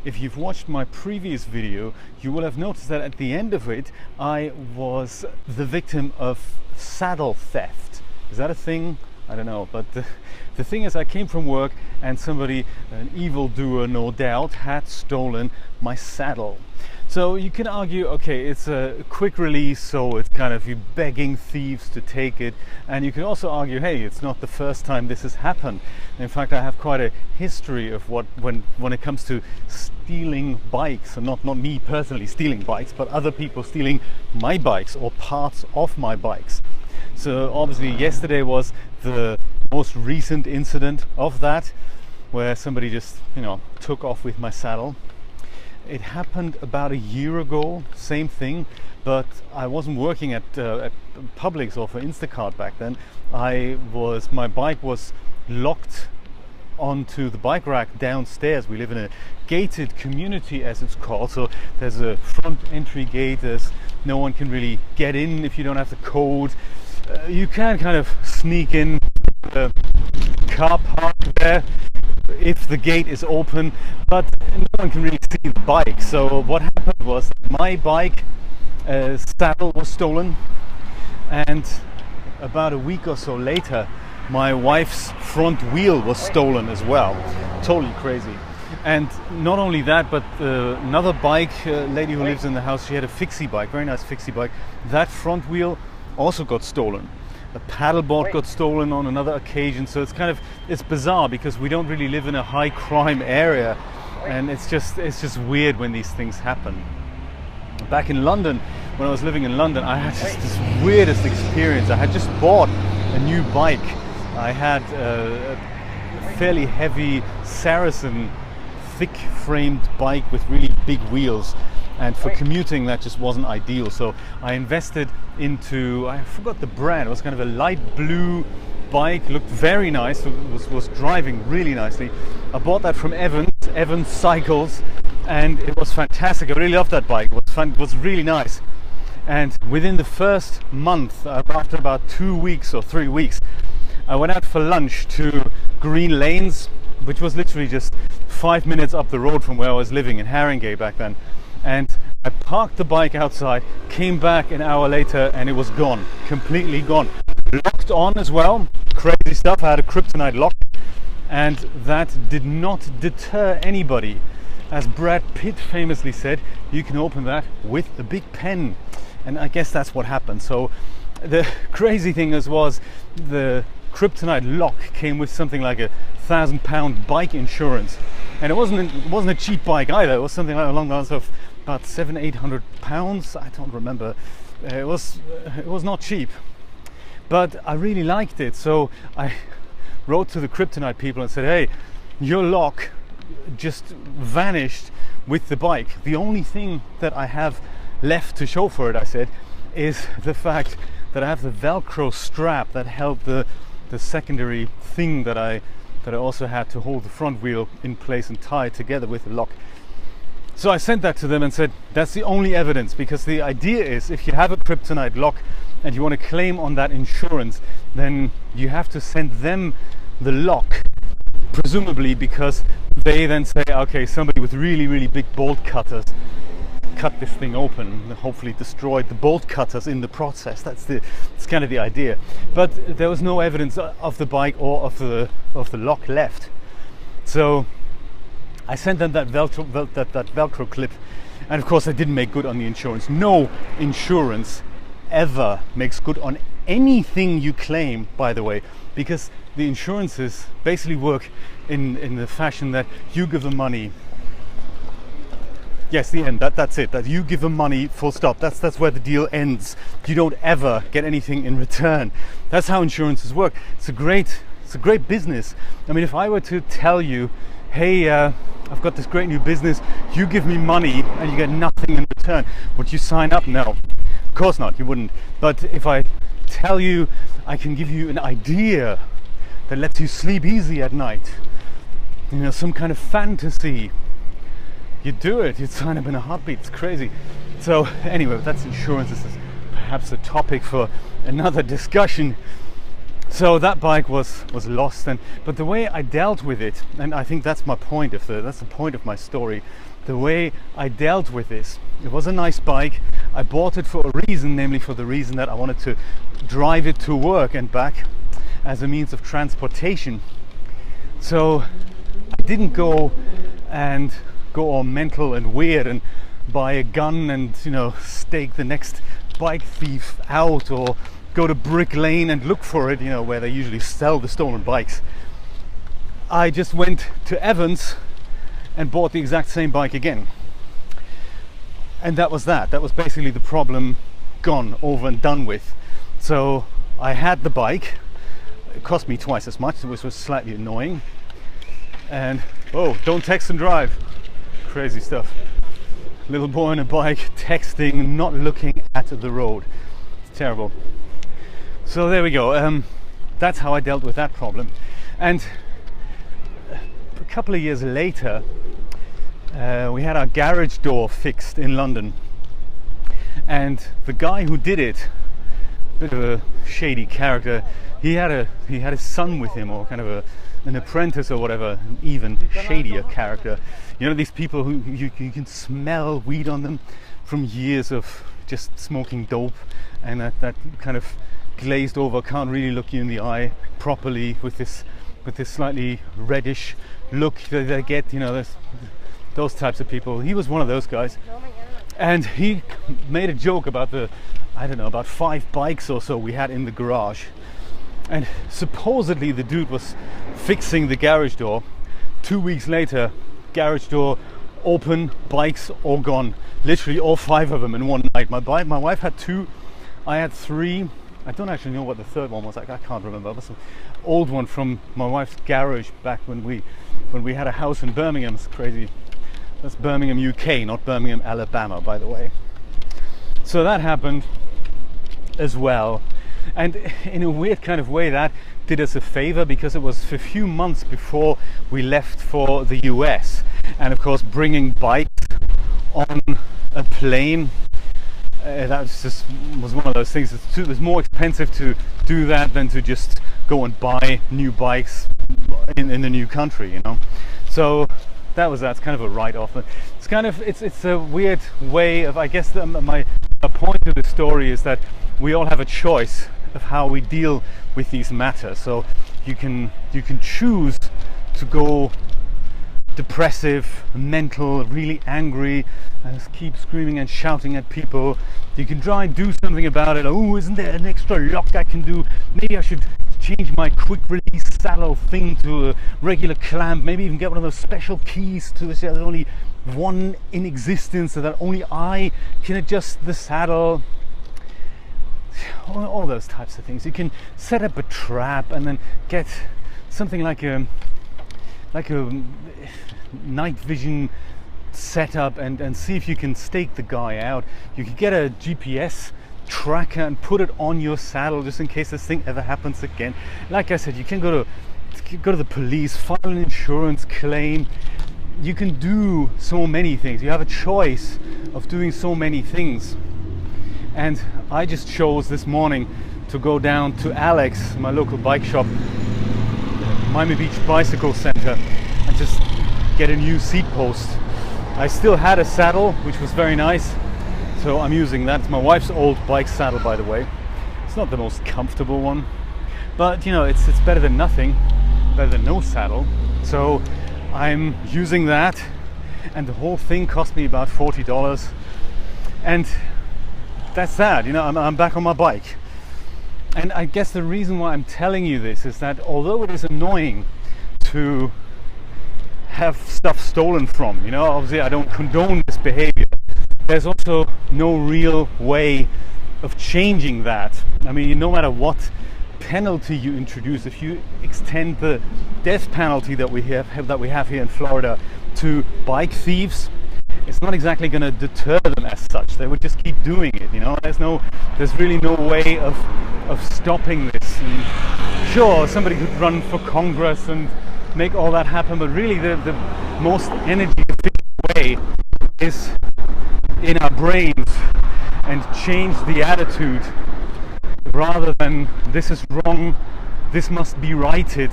if you've watched my previous video, you will have noticed that at the end of it, I was the victim of saddle theft. Is that a thing? I don't know, but the thing is, I came from work and somebody, an evildoer no doubt, had stolen my saddle. So you can argue, okay, it's a quick release, so it's kind of you begging thieves to take it. And you can also argue, hey, it's not the first time this has happened. In fact, I have quite a history of when it comes to stealing bikes, and not me personally stealing bikes, but other people stealing my bikes or parts of my bikes. So obviously yesterday was the most recent incident of that, where somebody just, took off with my saddle. It happened about a year ago, same thing, but I wasn't working at Publix or for Instacart back then. My bike was locked onto the bike rack downstairs. We live in a gated community, as it's called, so there's a front entry gate. No one can really get in if you don't have the code. You can kind of sneak in the car park there if the gate is open, but no one can really see the bike. So what happened was my bike saddle was stolen, and about a week or so later my wife's front wheel was stolen as well. Totally crazy. And not only that, but another bike, lady who lives in the house, she had a fixie bike, very nice fixie bike. That front wheel also got stolen. A paddleboard got stolen on another occasion. So it's bizarre because we don't really live in a high crime area, and it's just weird when these things happen. Back in London, when I was living in London, I had just this weirdest experience. I had just bought a new bike. I had a fairly heavy Saracen thick framed bike with really big wheels, and for commuting that just wasn't ideal. So I invested into, I forgot the brand, it was kind of a light blue bike, looked very nice, was driving really nicely. I bought that from Evans Cycles, and it was fantastic. I really loved that bike. It was fun, it was really nice. And within the first month, after about 2 weeks or 3 weeks, I went out for lunch to Green Lanes, which was literally just 5 minutes up the road from where I was living in Haringey back then. And I parked the bike outside, came back an hour later, and it was gone, completely gone. Locked on as well, crazy stuff. I had a kryptonite lock, and that did not deter anybody. As Brad Pitt famously said, you can open that with a big pen. And I guess that's what happened. So the crazy thing was the kryptonite lock came with something like £1,000 bike insurance, and it wasn't a cheap bike either. It was something like along the lines of about £700-800. I don't remember. It was not cheap, but I really liked it. So I wrote to the kryptonite people and said, hey, your lock just vanished with the bike. The only thing that I have left to show for it, I said, is the fact that I have the Velcro strap that held the secondary thing that I also had to hold the front wheel in place and tie it together with the lock. So I sent that to them and said, that's the only evidence, because the idea is, if you have a kryptonite lock and you want to claim on that insurance, then you have to send them the lock, presumably because they then say, okay, somebody with really, really big bolt cutters cut this thing open and hopefully destroyed the bolt cutters in the process. That's kind of the idea. But there was no evidence of the bike or of the lock left. So I sent them that Velcro clip, and of course I didn't make good on the insurance. No insurance ever makes good on anything you claim, by the way, because the insurances basically work in the fashion that you give them money. Yes, the end. That's it. That you give them money, full stop. That's where the deal ends. You don't ever get anything in return. That's how insurances work. It's a great business. I mean, if I were to tell you, hey, I've got this great new business, you give me money and you get nothing in return, would you sign up? No, of course not. You wouldn't. But if I tell you I can give you an idea that lets you sleep easy at night, some kind of fantasy, you do it. You'd sign up in a heartbeat. It's crazy. So anyway, that's insurance. This is perhaps a topic for another discussion. So that bike was lost, but the way I dealt with it, and I think that's my point that's the point of my story. The way I dealt with this, it was a nice bike. I bought it for a reason, namely for the reason that I wanted to drive it to work and back as a means of transportation. So I didn't go all mental and weird and buy a gun and, you know, stake the next bike thief out, or go to Brick Lane and look for it, you know, where they usually sell the stolen bikes. I just went to Evans and bought the exact same bike again. And that was that. That was basically the problem gone, over and done with. So I had the bike. It cost me twice as much, which was slightly annoying. And, oh, don't text and drive. Crazy stuff. Little boy on a bike, texting, not looking at the road. It's terrible. So there we go. That's how I dealt with that problem. And a couple of years later, we had our garage door fixed in London. And the guy who did it, a bit of a shady character, he had his son with him, or kind of an apprentice or whatever, an even shadier character. You know, these people who you can smell weed on them from years of just smoking dope, and that kind of glazed over, can't really look you in the eye properly, with this slightly reddish look that they get, you know, those types of people. He was one of those guys, and he made a joke about about 5 bikes or so we had in the garage. And supposedly the dude was fixing the garage door. 2 weeks later, garage door open, bikes all gone. Literally all 5 of them in one night. My wife had 2, I had 3. I don't actually know what the third one was. I can't remember. It was an old one from my wife's garage back when we had a house in Birmingham. It's crazy. That's Birmingham, UK, not Birmingham, Alabama, by the way. So that happened as well. And in a weird kind of way, that did us a favor, because it was a few months before we left for the US. And of course, bringing bikes on a plane, that was one of those things. It was more expensive to do that than to just go and buy new bikes in the new country, you know. So that's kind of a write-off. It's a weird way of, I guess, my point of the story is that we all have a choice of how we deal with these matters. So you can choose to go depressive, mental, really angry, and just keep screaming and shouting at people. You can try and do something about it. Oh, isn't there an extra lock I can do? Maybe I should change my quick release saddle thing to a regular clamp. Maybe even get one of those special keys to this. There's only one in existence, so that only I can adjust the saddle. All those types of things. You can set up a trap and then get something like a night vision setup and see if you can stake the guy out. You can get a GPS tracker and put it on your saddle just in case this thing ever happens again. Like I said, you can go to the police, file an insurance claim. You can do so many things. You have a choice of doing so many things. And I just chose this morning to go down to Alex, my local bike shop, Miami Beach Bicycle Center, and just get a new seat post. I still had a saddle, which was very nice, so I'm using that. It's my wife's old bike saddle, by the way. It's not the most comfortable one, but you know, it's better than nothing, better than no saddle. So I'm using that, and the whole thing cost me about $40. And that's that, you know, I'm back on my bike. And I guess the reason why I'm telling you this is that although it is annoying to have stuff stolen from, you know, obviously I don't condone this behavior, there's also no real way of changing that. I mean, no matter what penalty you introduce, if you extend the death penalty that we have here in Florida to bike thieves, it's not exactly going to deter them as such. They would just keep doing it, you know. There's really no way of stopping this. And sure, somebody could run for Congress and make all that happen, but really the most energy efficient way is in our brains, and change the attitude rather than this is wrong, this must be righted,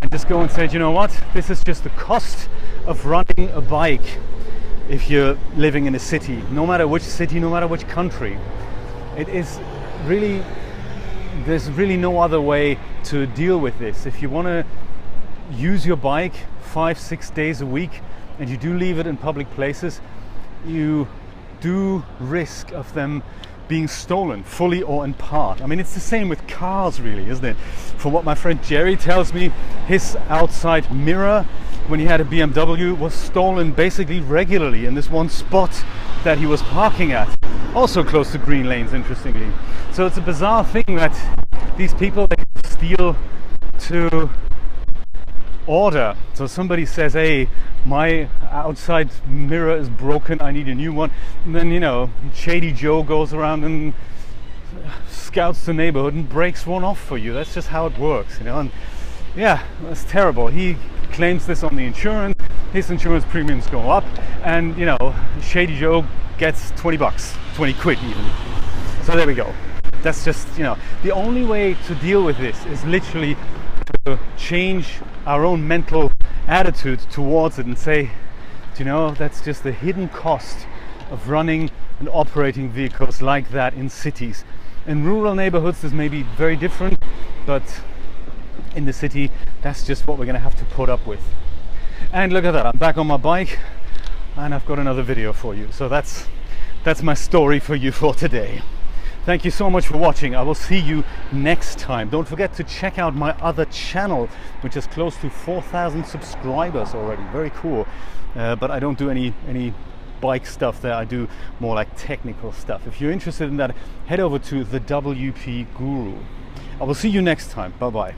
and just go and say, you know what, this is just the cost of running a bike if you're living in a city, no matter which city, no matter which country. It is really, there's really no other way to deal with this. If you want to use your bike 5-6 days a week and you do leave it in public places, you do risk of them being stolen, fully or in part. I mean, it's the same with cars, really, isn't it? From what my friend Jerry tells me, his outside mirror when he had a BMW was stolen basically regularly in this one spot that he was parking at, also close to green lanes, interestingly. So it's a bizarre thing that these people, they steal to order. So somebody says, hey, my outside mirror is broken, I need a new one, and then, you know, Shady Joe goes around and scouts the neighborhood and breaks one off for you. That's just how it works, you know. And yeah, that's terrible. He claims this on the insurance, his insurance premiums go up, and, you know, Shady Joe gets 20 bucks, 20 quid even. So there we go. That's just, you know, the only way to deal with this is literally to change our own mental attitude towards it and say, you know, that's just the hidden cost of running and operating vehicles like that in cities. In rural neighborhoods this may be very different, but in the city that's just what we're going to have to put up with. And look at that, I'm back on my bike and I've got another video for you. So that's my story for you for today. Thank you so much for watching. I will see you next time. Don't forget to check out my other channel, which is close to 4,000 subscribers already. Very cool. But I don't do any bike stuff there. I do more like technical stuff. If you're interested in that, head over to the WP Guru. I will see you next time. Bye bye.